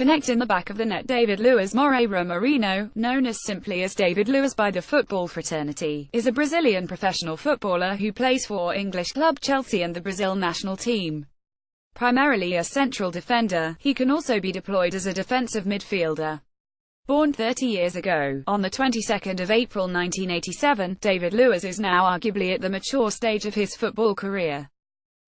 connect in the back of the net. David Luiz Moreira Marinho, known as simply as David Luiz by the football fraternity, is a Brazilian professional footballer who plays for English club Chelsea and the Brazil national team. Primarily a central defender, he can also be deployed as a defensive midfielder. Born 30 years ago, on the 22nd of April 1987, David Luiz is now arguably at the mature stage of his football career.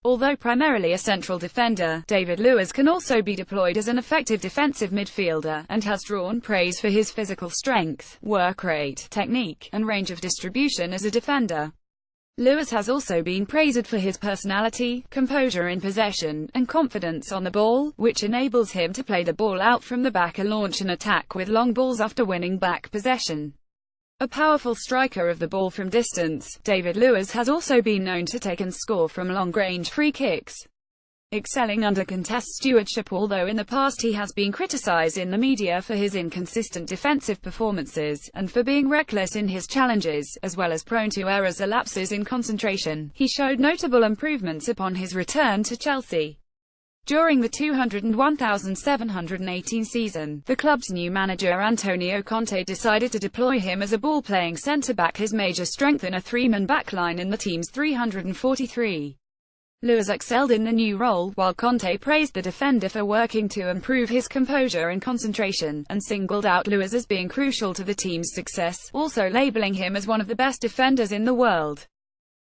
Although primarily a central defender, David Luiz can also be deployed as an effective defensive midfielder, and has drawn praise for his physical strength, work rate, technique, and range of distribution as a defender. Luiz has also been praised for his personality, composure in possession, and confidence on the ball, which enables him to play the ball out from the back and launch an attack with long balls after winning back possession. A powerful striker of the ball from distance, David Luiz has also been known to take and score from long-range free kicks, excelling under contest stewardship, although in the past he has been criticized in the media for his inconsistent defensive performances, and for being reckless in his challenges, as well as prone to errors or lapses in concentration. He showed notable improvements upon his return to Chelsea. During the 201,718 season, the club's new manager Antonio Conte decided to deploy him as a ball-playing centre-back, his major strength in a three-man backline in the team's 343. Luiz excelled in the new role, while Conte praised the defender for working to improve his composure and concentration, and singled out Luiz as being crucial to the team's success, also labeling him as one of the best defenders in the world.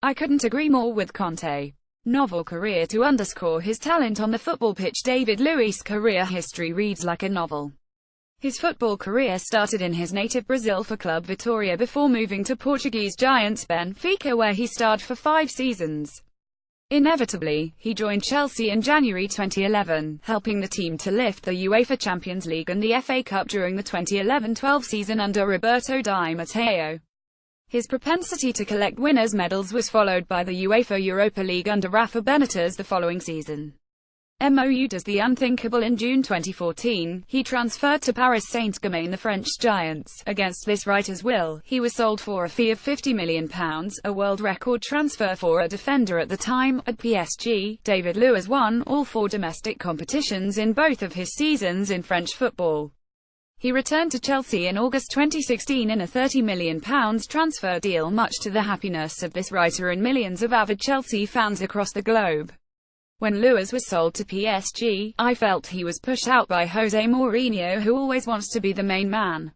"I couldn't agree more with Conte. Novel career to underscore his talent on the football pitch." David Luiz's career history reads like a novel. His football career started in his native Brazil for Club Vitória before moving to Portuguese giants Benfica, where he starred for 5 seasons. Inevitably, he joined Chelsea in January 2011, helping the team to lift the UEFA Champions League and the FA Cup during the 2011-12 season under Roberto Di Matteo. His propensity to collect winners' medals was followed by the UEFA Europa League under Rafa Benitez the following season. MOU does the unthinkable. In June 2014, he transferred to Paris Saint-Germain, the French giants. Against this writer's will, he was sold for a fee of £50 million, a world record transfer for a defender at the time. At PSG, David Luiz won all 4 domestic competitions in both of his seasons in French football. He returned to Chelsea in August 2016 in a £30 million transfer deal, much to the happiness of this writer and millions of avid Chelsea fans across the globe. When Luiz was sold to PSG, I felt he was pushed out by Jose Mourinho, who always wants to be the main man.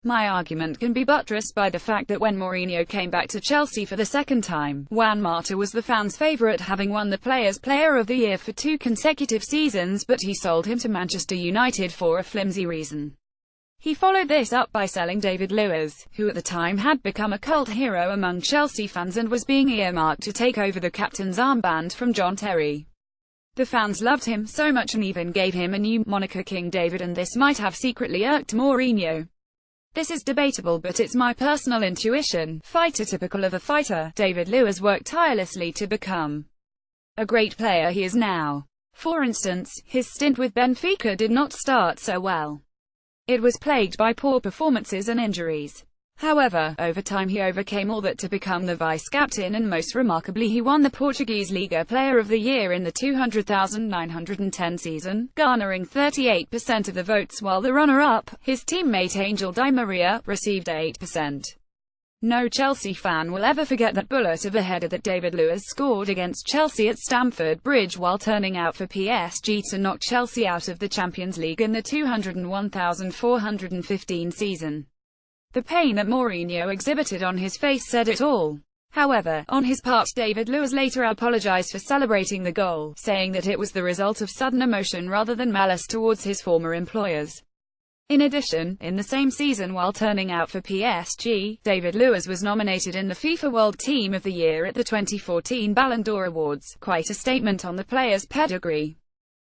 My argument can be buttressed by the fact that when Mourinho came back to Chelsea for the second time, Juan Mata was the fans' favourite, having won the Players' Player of the Year for 2 consecutive seasons, but he sold him to Manchester United for a flimsy reason. He followed this up by selling David Luiz, who at the time had become a cult hero among Chelsea fans and was being earmarked to take over the captain's armband from John Terry. The fans loved him so much and even gave him a new moniker, King David, and this might have secretly irked Mourinho. This is debatable, but it's my personal intuition. Fighter. Typical of a fighter, David Luiz worked tirelessly to become a great player he is now. For instance, his stint with Benfica did not start so well. It was plagued by poor performances and injuries. However, over time he overcame all that to become the vice-captain, and most remarkably he won the Portuguese Liga Player of the Year in the 200,910 season, garnering 38% of the votes, while the runner-up, his teammate Angel Di Maria, received 8%. No Chelsea fan will ever forget that bullet of a header that David Luiz scored against Chelsea at Stamford Bridge while turning out for PSG to knock Chelsea out of the Champions League in the 201,415 season. The pain that Mourinho exhibited on his face said it all. However, on his part, David Luiz later apologized for celebrating the goal, saying that it was the result of sudden emotion rather than malice towards his former employers. In addition, in the same season while turning out for PSG, David Luiz was nominated in the FIFA World Team of the Year at the 2014 Ballon d'Or Awards, quite a statement on the player's pedigree.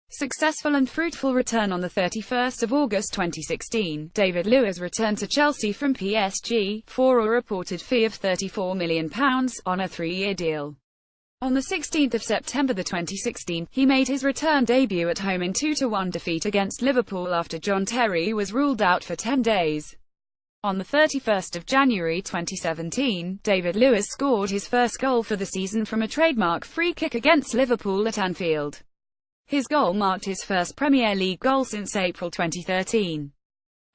Successful and fruitful return. On the 31st of August 2016, David Luiz returned to Chelsea from PSG, for a reported fee of £34 million, on a 3-year deal. On the 16th of September 2016, he made his return debut at home in 2-1 defeat against Liverpool after John Terry was ruled out for 10 days. On the 31st of January 2017, David Luiz scored his first goal for the season from a trademark free kick against Liverpool at Anfield. His goal marked his first Premier League goal since April 2013.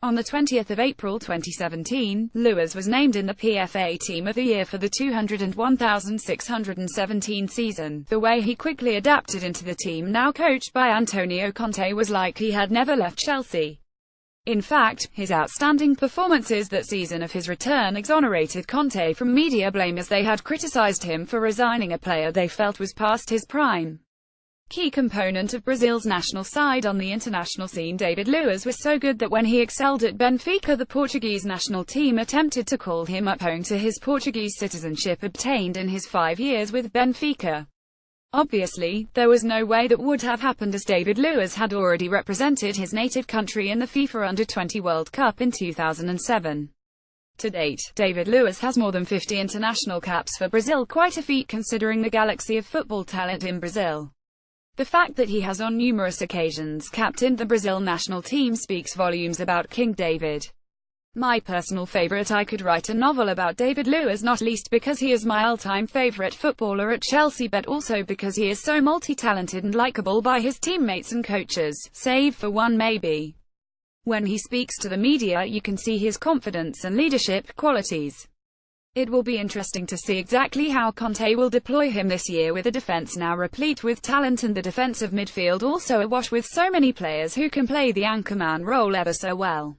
On the 20th of April 2017, Luiz was named in the PFA Team of the Year for the 201,617 season. The way he quickly adapted into the team now coached by Antonio Conte was like he had never left Chelsea. In fact, his outstanding performances that season of his return exonerated Conte from media blame, as they had criticised him for resigning a player they felt was past his prime. Key component of Brazil's national side on the international scene, David Luiz was so good that when he excelled at Benfica, the Portuguese national team attempted to call him up owing to his Portuguese citizenship obtained in his 5 years with Benfica. Obviously, there was no way that would have happened, as David Luiz had already represented his native country in the FIFA Under-20 World Cup in 2007. To date, David Luiz has more than 50 international caps for Brazil, quite a feat considering the galaxy of football talent in Brazil. The fact that he has on numerous occasions captained the Brazil national team speaks volumes about King David. My personal favorite. I could write a novel about David Luiz, not least because he is my all-time favorite footballer at Chelsea, but also because he is so multi-talented and likable by his teammates and coaches, save for one maybe. When he speaks to the media, you can see his confidence and leadership qualities. It will be interesting to see exactly how Conte will deploy him this year, with a defence now replete with talent and the defensive midfield also awash with so many players who can play the anchorman role ever so well.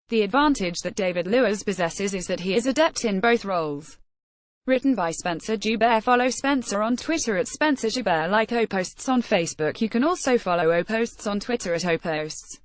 The advantage that David Luiz possesses is that he is adept in both roles. Written by Spencer Joubert. Follow Spencer on Twitter at Spencer Joubert. Like Oposts on Facebook. You can also follow Oposts on Twitter at Oposts.